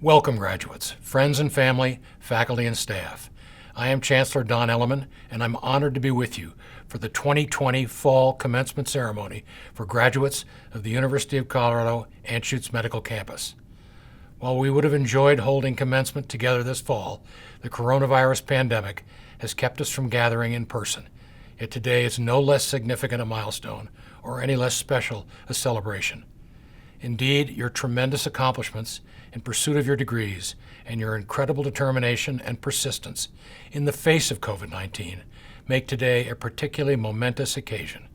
Welcome, graduates, friends and family, faculty and staff. I am Chancellor Don Elliman, and I'm honored to be with you for the 2020 Fall Commencement Ceremony for graduates of the University of Colorado Anschutz Medical Campus. While we would have enjoyed holding commencement together this fall, the coronavirus pandemic has kept us from gathering in person. Yet today is no less significant a milestone or any less special a celebration. Indeed, your tremendous accomplishments in pursuit of your degrees and your incredible determination and persistence in the face of COVID-19 make today a particularly momentous occasion.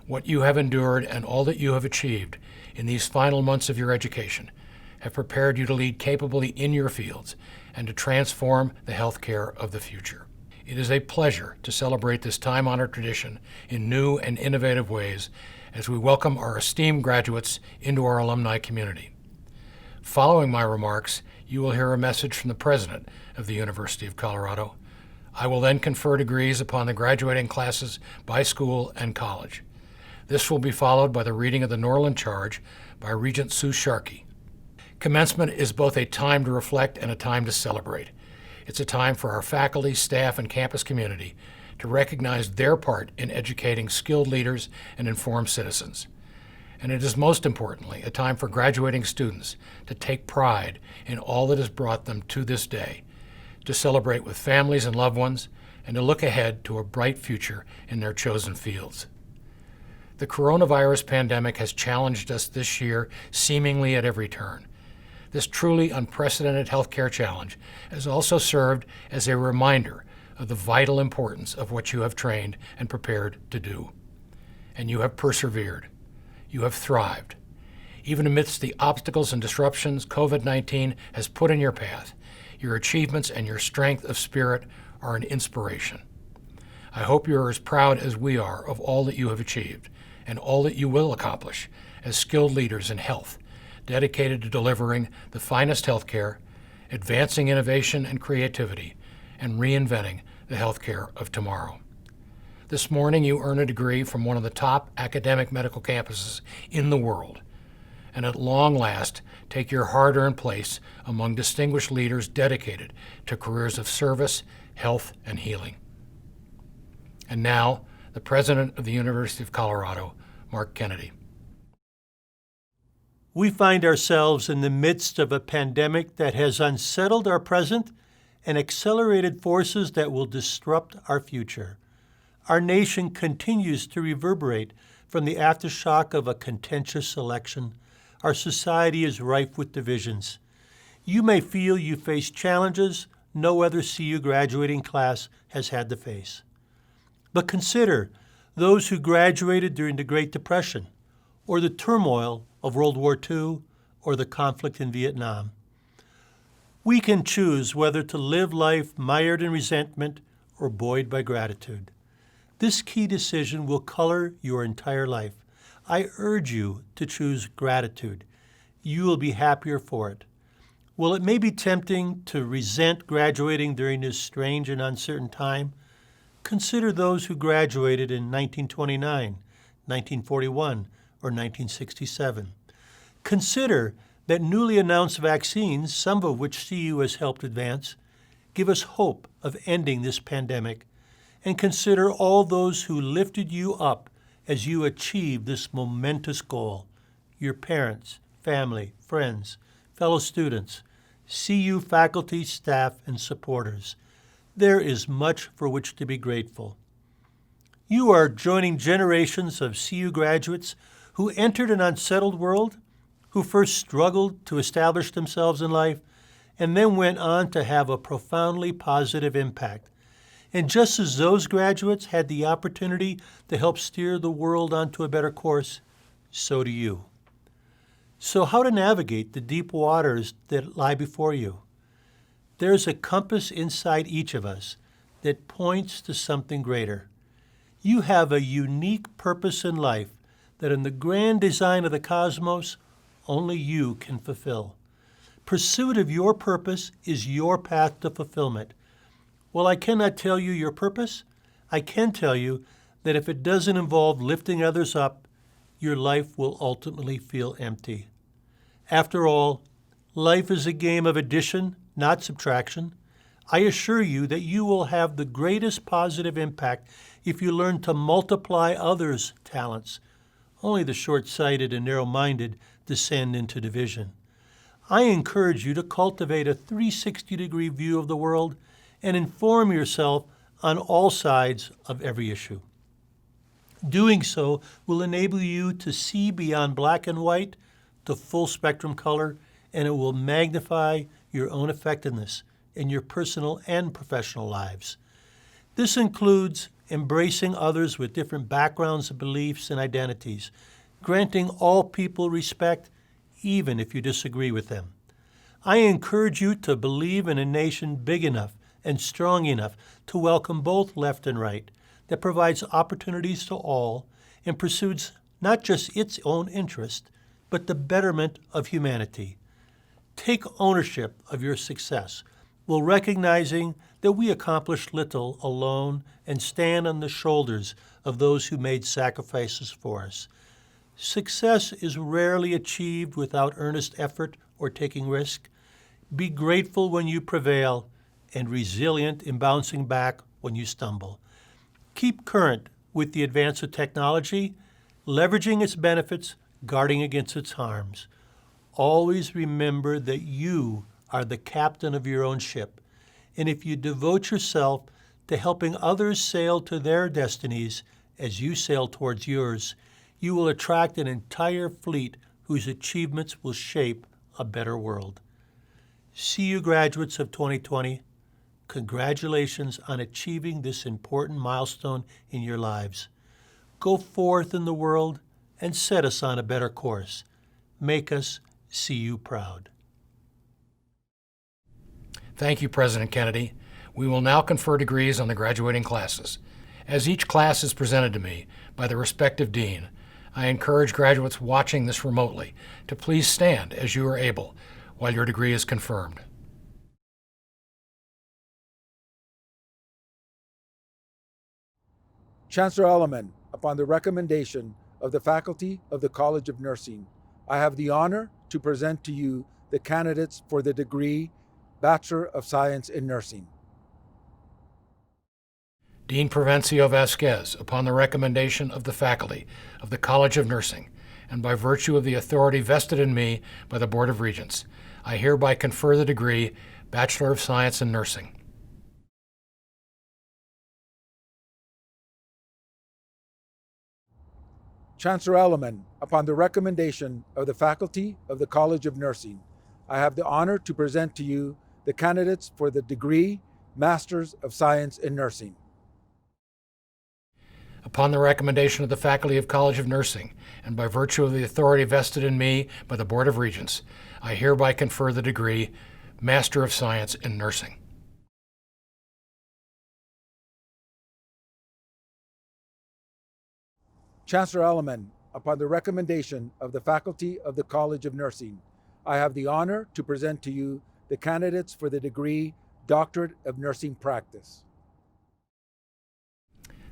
What you have endured and all that you have achieved in these final months of your education have prepared you to lead capably in your fields and to transform the healthcare of the future. It is a pleasure to celebrate this time-honored tradition in new and innovative ways as we welcome our esteemed graduates into our alumni community. Following my remarks, you will hear a message from the President of the University of Colorado. I will then confer degrees upon the graduating classes by school and college. This will be followed by the reading of the Norland Charge by Regent Sue Sharkey. Commencement is both a time to reflect and a time to celebrate. It's a time for our faculty, staff, and campus community to recognize their part in educating skilled leaders and informed citizens. And it is most importantly a time for graduating students to take pride in all that has brought them to this day, to celebrate with families and loved ones, and to look ahead to a bright future in their chosen fields. The coronavirus pandemic has challenged us this year seemingly at every turn. This truly unprecedented healthcare challenge has also served as a reminder of the vital importance of what you have trained and prepared to do. And you have persevered. You have thrived. Even amidst the obstacles and disruptions COVID-19 has put in your path, your achievements and your strength of spirit are an inspiration. I hope you are as proud as we are of all that you have achieved and all that you will accomplish as skilled leaders in health, dedicated to delivering the finest healthcare, advancing innovation and creativity, and reinventing the healthcare of tomorrow. This morning you earn a degree from one of the top academic medical campuses in the world, and at long last take your hard-earned place among distinguished leaders dedicated to careers of service, health, and healing. And now, the President of the University of Colorado, Mark Kennedy. We find ourselves in the midst of a pandemic that has unsettled our present and accelerated forces that will disrupt our future. Our nation continues to reverberate from the aftershock of a contentious election. Our society is rife with divisions. You may feel you face challenges no other CU graduating class has had to face. But consider those who graduated during the Great Depression, or the turmoil of World War II, or the conflict in Vietnam. We can choose whether to live life mired in resentment or buoyed by gratitude. This key decision will color your entire life. I urge you to choose gratitude. You will be happier for it. While it may be tempting to resent graduating during this strange and uncertain time, consider those who graduated in 1929, 1941, or 1967. Consider that newly announced vaccines, some of which CU has helped advance, give us hope of ending this pandemic, and consider all those who lifted you up as you achieved this momentous goal: your parents, family, friends, fellow students, CU faculty, staff, and supporters. There is much for which to be grateful. You are joining generations of CU graduates who entered an unsettled world, who first struggled to establish themselves in life, and then went on to have a profoundly positive impact. And just as those graduates had the opportunity to help steer the world onto a better course, so do you. So how to navigate the deep waters that lie before you? There's a compass inside each of us that points to something greater. You have a unique purpose in life that in the grand design of the cosmos, only you can fulfill. Pursuit of your purpose is your path to fulfillment. While I cannot tell you your purpose, I can tell you that if it doesn't involve lifting others up, your life will ultimately feel empty. After all, Life is a game of addition, not subtraction. I assure you that you will have the greatest positive impact if you learn to multiply others' talents. Only the short-sighted and narrow-minded descend into division. I encourage you to cultivate a 360-degree view of the world and inform yourself on all sides of every issue. Doing so will enable you to see beyond black and white to full spectrum color, and it will magnify your own effectiveness in your personal and professional lives. This includes embracing others with different backgrounds, beliefs, and identities, granting all people respect, even if you disagree with them. I encourage you to believe in a nation big enough and strong enough to welcome both left and right, that provides opportunities to all and pursues not just its own interest, but the betterment of humanity. Take ownership of your success while recognizing that we accomplish little alone and stand on the shoulders of those who made sacrifices for us. Success is rarely achieved without earnest effort or taking risk. Be grateful when you prevail and resilient in bouncing back when you stumble. Keep current with the advance of technology, leveraging its benefits, guarding against its harms. Always remember that you are the captain of your own ship, and if you devote yourself to helping others sail to their destinies as you sail towards yours, you will attract an entire fleet whose achievements will shape a better world. See you, graduates of 2020. Congratulations on achieving this important milestone in your lives. Go forth in the world and set us on a better course. Make us see you proud. Thank you, President Kennedy. We will now confer degrees on the graduating classes. As each class is presented to me by the respective dean, I encourage graduates watching this remotely to please stand as you are able while your degree is confirmed. Chancellor Elliman, upon the recommendation of the faculty of the College of Nursing, I have the honor to present to you the candidates for the degree Bachelor of Science in Nursing. Dean Provencio Vasquez, upon the recommendation of the faculty of the College of Nursing, and by virtue of the authority vested in me by the Board of Regents, I hereby confer the degree Bachelor of Science in Nursing. Chancellor Elliman, upon the recommendation of the faculty of the College of Nursing, I have the honor to present to you the candidates for the degree Masters of Science in Nursing. Upon the recommendation of the faculty of College of Nursing, and by virtue of the authority vested in me by the Board of Regents, I hereby confer the degree Master of Science in Nursing. Chancellor Elliman, upon the recommendation of the faculty of the College of Nursing, I have the honor to present to you the candidates for the degree Doctorate of Nursing Practice.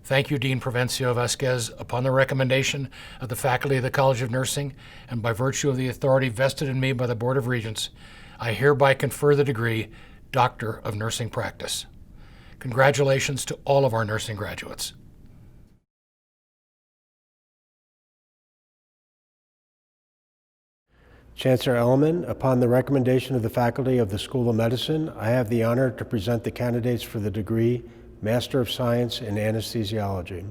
Thank you, Dean Provencio Vasquez. Upon the recommendation of the faculty of the College of Nursing, and by virtue of the authority vested in me by the Board of Regents, I hereby confer the degree Doctor of Nursing Practice. Congratulations to all of our nursing graduates. Chancellor Elliman, upon the recommendation of the faculty of the School of Medicine, I have the honor to present the candidates for the degree Master of Science in Anesthesiology.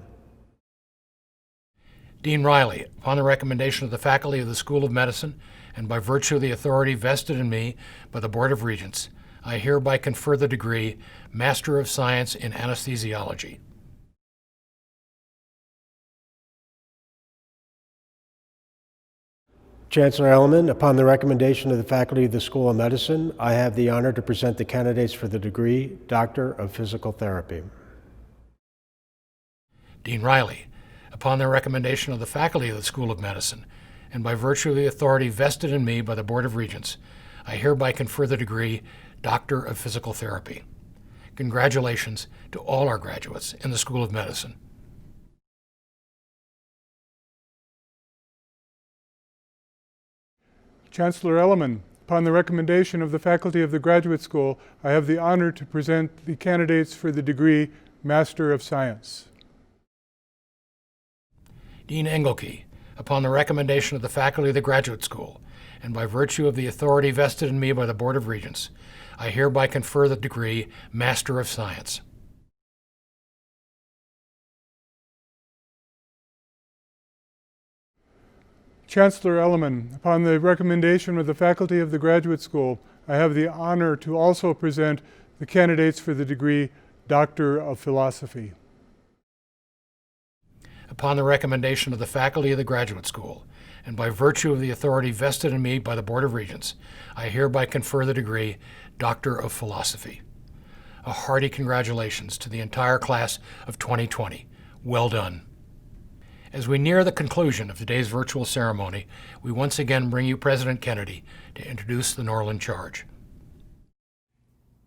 Dean Riley, upon the recommendation of the faculty of the School of Medicine, and by virtue of the authority vested in me by the Board of Regents, I hereby confer the degree Master of Science in Anesthesiology. Chancellor Elliman, upon the recommendation of the faculty of the School of Medicine, I have the honor to present the candidates for the degree Doctor of Physical Therapy. Dean Riley, upon the recommendation of the faculty of the School of Medicine, and by virtue of the authority vested in me by the Board of Regents, I hereby confer the degree Doctor of Physical Therapy. Congratulations to all our graduates in the School of Medicine. Chancellor Elliman, Upon the recommendation of the faculty of the Graduate School, I have the honor to present the candidates for the degree Master of Science. Dean Engelke, upon the recommendation of the faculty of the Graduate School, and by virtue of the authority vested in me by the Board of Regents, I hereby confer the degree Master of Science. Chancellor Elliman, upon the recommendation of the faculty of the Graduate School, I have the honor to also present the candidates for the degree Doctor of Philosophy. Upon the recommendation of the faculty of the Graduate School, and by virtue of the authority vested in me by the Board of Regents, I hereby confer the degree Doctor of Philosophy. A hearty congratulations to the entire class of 2020. Well done. As we near the conclusion of today's virtual ceremony, we once again bring you President Kennedy to introduce the Norlin Charge.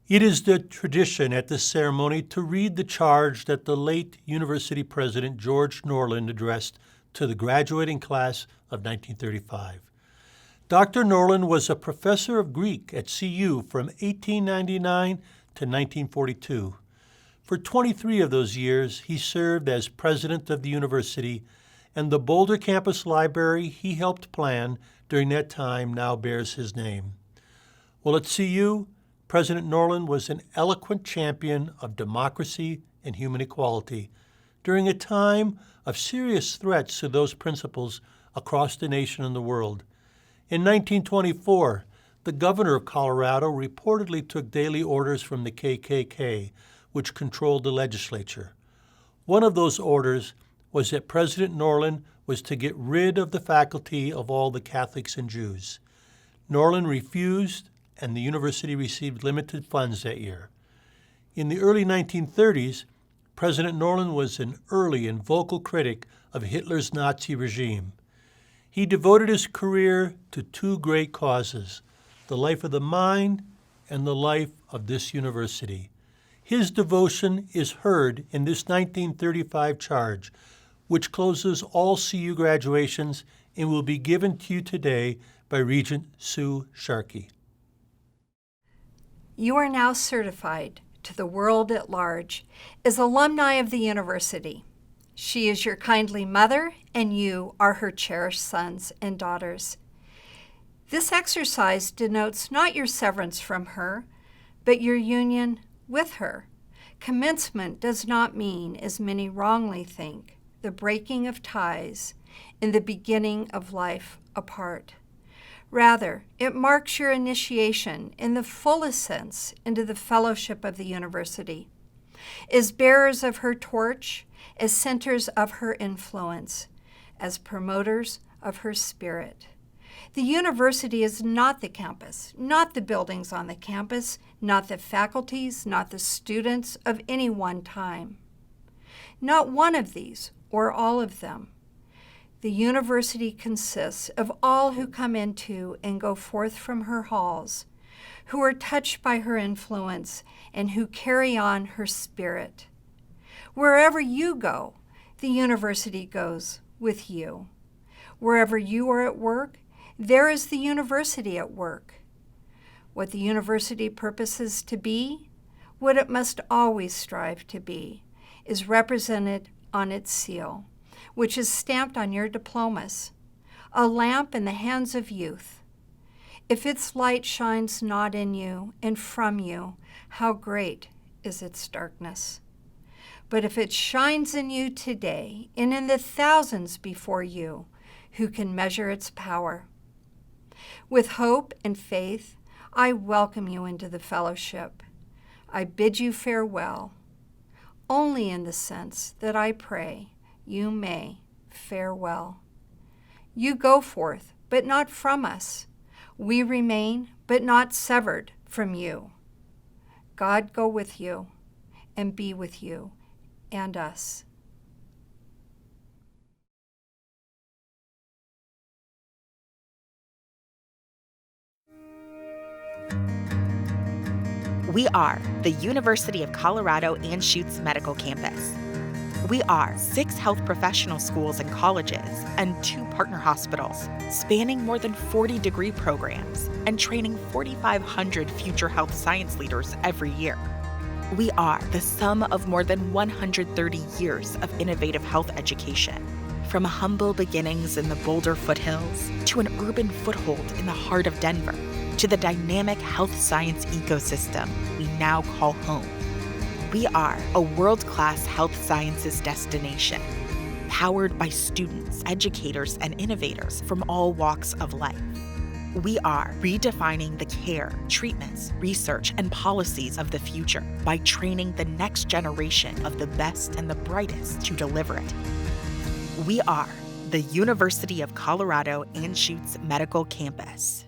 It is the tradition at this ceremony to read the charge that the late University President George Norlin addressed to the graduating class of 1935. Dr. Norlin was a professor of Greek at CU from 1899 to 1942. For 23 of those years, he served as president of the university, and the Boulder campus library he helped plan during that time now bears his name. While at CU, President Norlin was an eloquent champion of democracy and human equality during a time of serious threats to those principles across the nation and the world. In 1924, the governor of Colorado reportedly took daily orders from the KKK, which controlled the legislature. One of those orders was that President Norlin was to get rid of the faculty of all the Catholics and Jews. Norlin refused, and the university received limited funds that year. In the early 1930s, President Norlin was an early and vocal critic of Hitler's Nazi regime. He devoted his career to two great causes, the life of the mind and the life of this university. His devotion is heard in this 1935 charge, which closes all CU graduations and will be given to you today by Regent Sue Sharkey. You are now certified to the world at large as alumni of the university. She is your kindly mother, and you are her cherished sons and daughters. This exercise denotes not your severance from her, but your union with her. Commencement does not mean, as many wrongly think, the breaking of ties and the beginning of life apart. Rather, it marks your initiation in the fullest sense into the fellowship of the university. As bearers of her torch, as centers of her influence, as promoters of her spirit. The university is not the campus, not the buildings on the campus, not the faculties, not the students of any one time. Not one of these, or all of them. The university consists of all who come into and go forth from her halls, who are touched by her influence and who carry on her spirit. Wherever you go, the university goes with you. Wherever you are at work, there is the university at work. What the university purposes to be, what it must always strive to be, is represented on its seal, which is stamped on your diplomas, a lamp in the hands of youth. If its light shines not in you and from you, how great is its darkness. But if it shines in you today and in the thousands before you, who can measure its power? With hope and faith, I welcome you into the fellowship. I bid you farewell, only in the sense that I pray you may fare well. You go forth, but not from us. We remain, but not severed from you. God go with you and be with you and us. We are the University of Colorado Anschutz Medical Campus. We are 6 health professional schools and colleges and 2 partner hospitals, spanning more than 40 degree programs and training 4,500 future health science leaders every year. We are the sum of more than 130 years of innovative health education. From humble beginnings in the Boulder foothills to an urban foothold in the heart of Denver, to the dynamic health science ecosystem we now call home. We are a world-class health sciences destination, powered by students, educators, and innovators from all walks of life. We are redefining the care, treatments, research, and policies of the future by training the next generation of the best and the brightest to deliver it. We are the University of Colorado Anschutz Medical Campus.